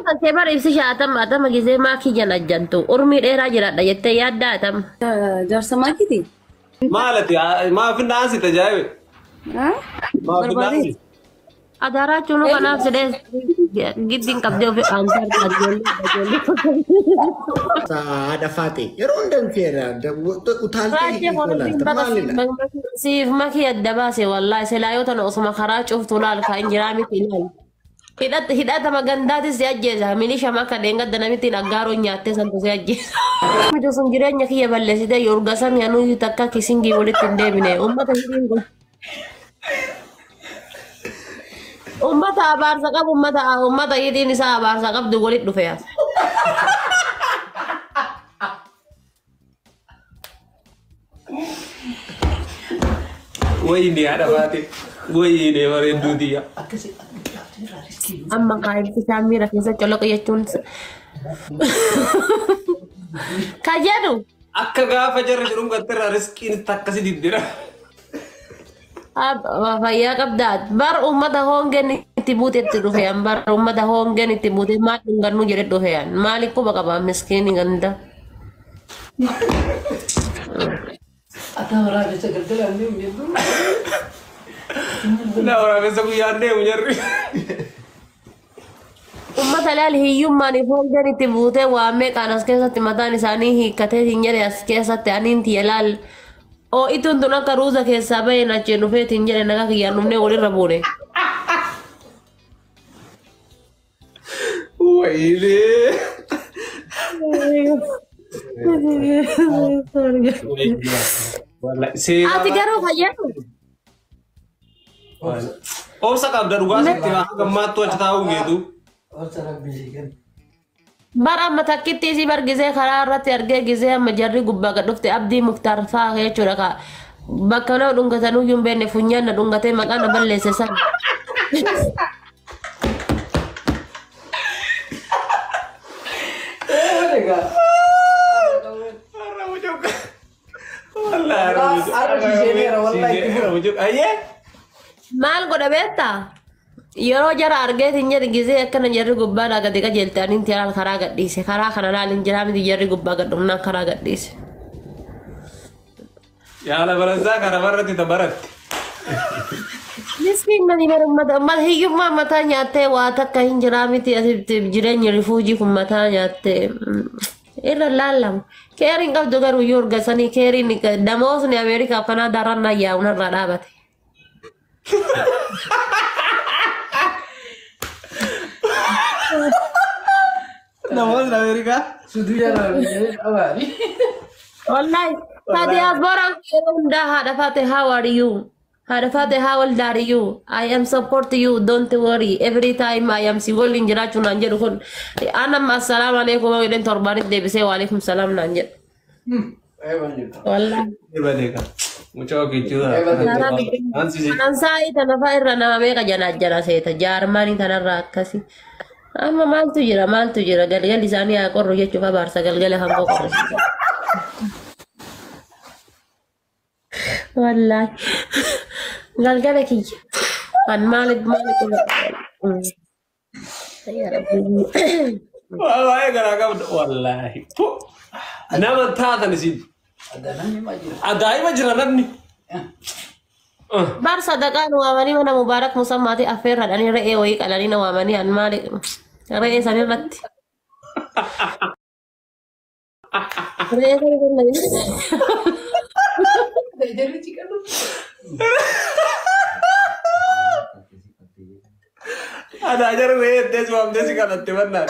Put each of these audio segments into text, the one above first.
kan kebar ibsi shaatam atama gizee maakii jana jantu urmii dheeraa jiraadha jettee yaadda atam. Jaarsa maakiti? Maalati maa fi naasi tajaajilu. Maa fi naasi. Adaraa chunu kanaaf sidee giddiin qabdee ofii aantar tajaajillee. Saada faate yeroo hundamteera utaaltee siif makii adda baase wallaahi selaayoota osuma karaa cuftu laal ka injiraa miti ilaal. Hidhata magandaatis si ajjeesa milisha maka deengadda namitti dhaggaaroo nyaattee santu si ajjeesa. Mitu sun jireenya kiyya balleessite yorgasan yaanuu takka kisingii walitti hin deebine uummata hiriin kun. Ummata abaarsa qabu ummata hidhiin isaa abaarsa qabdu walitti dhufe yaasa. Wayini ada baate wayini bareedduu diya. Amma qaayibsi saamira keessa coloqa jechuun ka jedhu Akka gaafa jarri jiruun gattirraa riskiin takkasi diddira. fayyaa qabdaat bar ummata hoongeen itti buutetti dhufeyan bar ummata hoongeen itti buute maal dhungannu jedhe dhufeyan maaliif quba qaba miskiini ganda. Atau orang bisa kerja ni mungkin. Nah orang biasa kuyan deh nyari. Ummata laal hiyyummaaniif hoongeen itti buute waamee qaanas keessatti mataan isaanii hiikkatee hin jedhe as keessatti aniin tiya laal oo ituun tun akka ruuza keessaa baheen acheen dhufeetiin jedhe nagaa kiyyaan dhumnee walirra buune. Wayini. Ati garuu fayyadu. Obsa qabda dhugaas itti gammaattu achi taa'u geetu. Orang bisikan. Bara amma takkitti isii bargisee karaa irratti argee gisee amma jarri gubbaa gad dhufte abdii muktaar fa'aa jechuudha ka bakka nama dhungatanuu hin beekne funyaan na dhungatee maqaan na balleesse san. Maal godha beektaa? Yeroo jara argeetiin jedhe gisee akkana jarri gubbaadhaa gadi qajeelte aniin tiyaan karaa gadhiise karaa kana laaliin jiraa miti jarri gubbaa gadhumnaan karaa gadhiise. Yaala baransaa kana barratti tabaratti. Miskiin nani bara ummata hiyyummaa mataa nyaattee waa takka hin jiraa miti asitti jireenya rifuujii kun mataa nyaattee irra laallamu. Keeriin qabdu garuu yoo urgasanii keeriin damoosni Ameerikaaf Kanaadaa rannaa yaa'uun irraa dhaabate. Namoota Ameerikaa. Sudah jalan awal ni. Wallahi, tadi asborang unda hada fate how are you? Hada fate how old are you? I am support you, don't worry. Every time I am single in jirachu nanjer kun. Anam assalamu alaikum wa iden torbanit debise wa alaikum salam nanjer. Wallahi. Ibadeka. Mucho kichuda. Ansai tanafa irra nama meka jana jana seta jarmani tanarra akkasi. Amma maaltu jira galgali isaanii haa qorru jechuuf abaarsa galgala hangoo qorrisiisa. Wallahi galgala kiyya kan maaliif Wallahi garaa qabda wallahi. Nama taatan isin. Ada nami maju. Ajaa'ibaa jira namni. bar sadaqaan waamanii mana mubaarak musammaati affeerradhanii re'ee wayii qalanii na waamanii an maali re'ee san irratti. Re'ee san irratti. Jadi jika lu. Ada aja re'ee tes waamte si kanatti bannaan.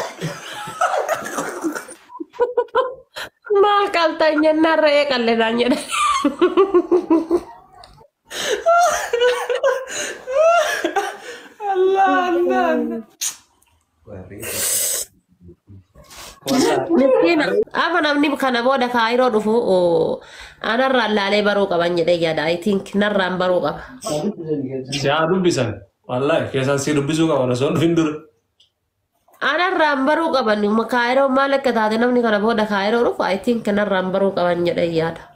Maal qaltanya na re'ee qalledhaan jedhe. Allah. Miskin apa namni kana booda kaayiroo dhufu anarraan laalee baruu qaban jedhee yaada I think narraan baruu qaba. Siyaa dubbisan. Wallahi keessan si dubbisuu qaban osoo dhufin dura. Anarraan baruu qaban kaayiroo maal akka taate namni kana booda kaayiroo dhufu I think narraan baruu qaban jedhee yaada.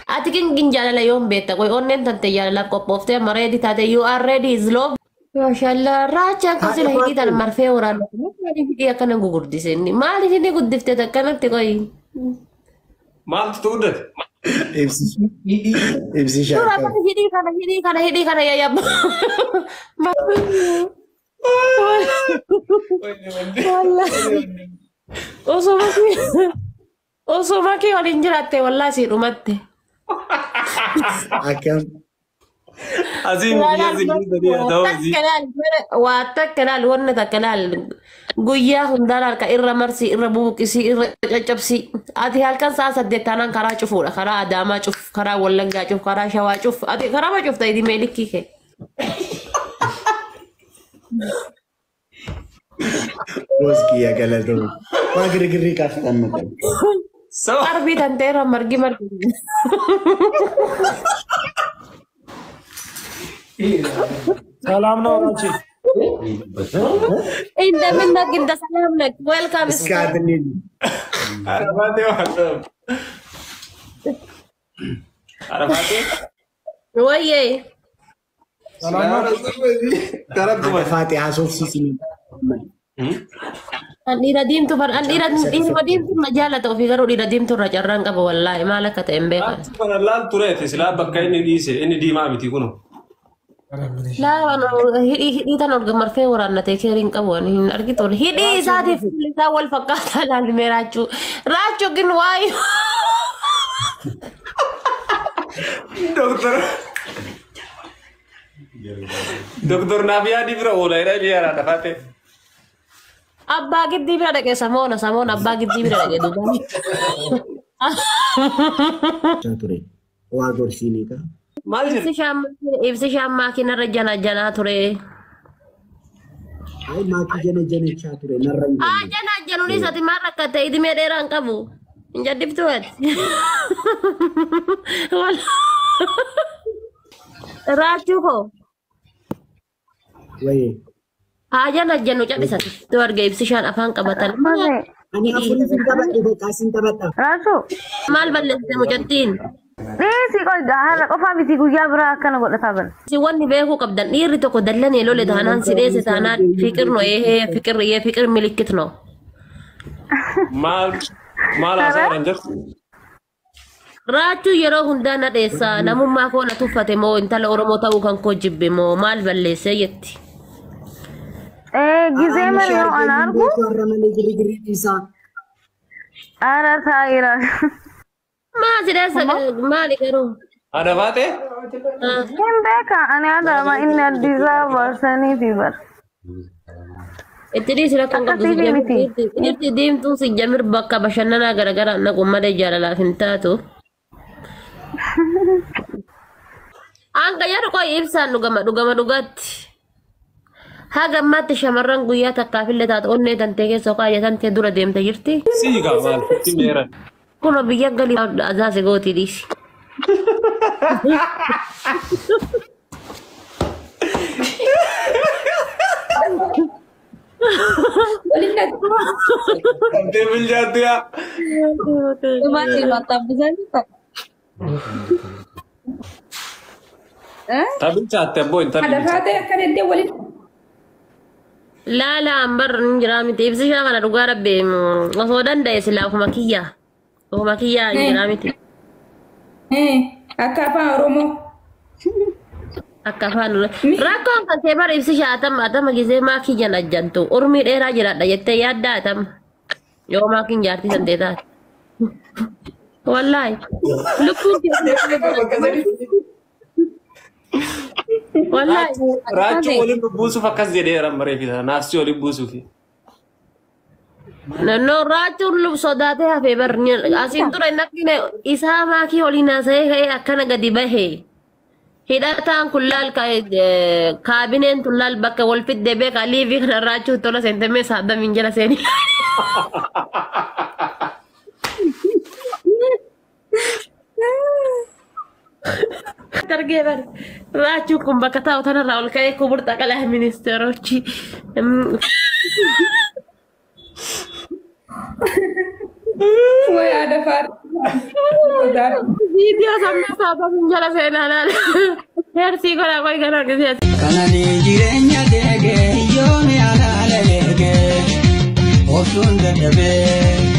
Ati kin jaalala yoon beekta qoy onneen tante jaalalaaf qophooftee amma ready taate you are ready is love. ما شاء الله راجع كسر هدي ترى مرفي ورانا ما هدي أكنا غوردي سني ما هدي قد دفت أكنا تقولي ما تقدر إبسي ترى شاكر ما هدي كنا يا ياب ما والله أوسوماكي ولينجراتي والله سيروماتي أكم عظيم يا زين واتكلال ورنا تكلال قويا هندار كإرة مرسي إرة بوكسي إرة جبسي أدي هالكن ساعة سديتانا كرا شوفورا كرا أداما شوف كرا ولنجا شوف كرا شوا شوف أدي كرا ما شوف تايدي ملكي كه وسكي يا كلادو ما غري كافتن مكان سوا أربي تنتيرا مرجي سلام نوراتي إنت منك إنت سلامك ويلكم اسكادني عرفاتي ويه فاتحة شوف سيسي Andira diimtu bar andira diimtu majaalata ofii garuu dhiira diimtu irra carraan qaba wallaahi maal akka ta'e hin beekan. laal tureeti silaa bakka inni dhiise inni diimaa miti kunu. Laa hidhii tan olga marfee waraannatee keeriin qabu hin argitu hidhii isaatiif isaa wal fakkaataa laalmee raachuu raachuu gin waayu. Doktor Nabiyaa dibira oola jedhee biyyaadha dhafaate. Abbaa giddii bira dhaqee samoona abbaa giddii bira dhaqee duuba. ture waa gorsiinii ka Maal jedhe? Ibsi shaammaa kinarra janaa ture. ay maaki jana chaa ture narra hin Haa januun isaati maal akka ta'e dhimee dheeraan qabu. Hin jaddiftu ati. Raachuu koo. waye Hajan ajanu cadisati. Tu warga ibsishan afaan qabatan. ani afurii sin taphadhe bakka sin taphadha Rasu, Maal balleessite mucattiin. si kau dah kau faham si guyya berapa nak buat saban. Si wanni beekuu qabdan dhiirri tokko dallan eelole taanaan si dheesse taanaan fikirno fikir milikkitno. Maal haasa'an jirtu? Raachuu yeroo hundaa na dheessa namummaa koo na tuffate moo intala Oromoo ta'uu kan koo jibbe moo maal balleessee jetti. Gize mana yang anarku? warra malee giri isaa Ana taira. Maa si dheessa maali garuu. Ada baate? Hembeka, ane ada ma inna disaster sani fever. Itti dhiisi rakkoon qabdu si jamir diimtuun si jamir bakka bashannanaa garagaraa naqu malee jaalalaaf hin taatu. Hanga yeroo koo ibsaan dhugama dhugaatti. Haga ammaatti shamarran guyyaa takkaafillee taatu onnee tantee keessoo kaayyatan tee dura deemte jirti. Siigaa maal itti meeran? Kun biyya galii azaase gootii dhiisi. Kamtee bilchaattu yaa. Taphilchaatte abboo hin taphilchaattu. Laala ambar njira miti ibsi shaa kana dhugaa rabbe osoo danda'e silaa ofuma kiyyaa njira miti. Akka afaan Oromoo. Akka afaan rakkoon kan kee bara ibsi shaa atama gisee maakii jan ajjantu urmii dheeraa jiraadha jettee yaaddaa atama yoo maakiin jaartii santee taate. Wallaahi lukkuun wallaahi. Raachuu waliin buusuuf akkas jedheera bareeffisa. Naafsi waliin buusuufi. No raachuun sodaatee hafee barni asiin dura hin argine isaa maakii waliin haasa'ee ka'ee akkana gadi bahee. Hidhataan kun laal kaabineen tun laal bakka wal fiddee beeka liivii kana raachuu tola seentamee saadamiin jala seenii. Targee bar raachuu kun bakka taa'u tanarraa ol ka'ee kubur xaqalaa ministeerochi. Way ada far. Video sampai saadamiin jala seenaa laal. Heersii godhaa qoy gara gisee. Kanani jireenya Otuun dadhabee